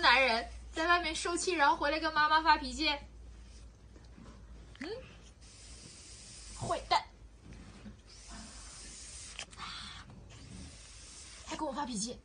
男人在外面受气，然后回来跟妈妈发脾气？坏蛋，还跟我发脾气。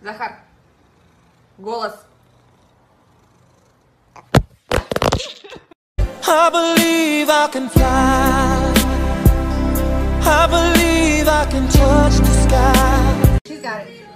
Захар, голос. I believe I can fly. I believe I can touch the sky. She's got it.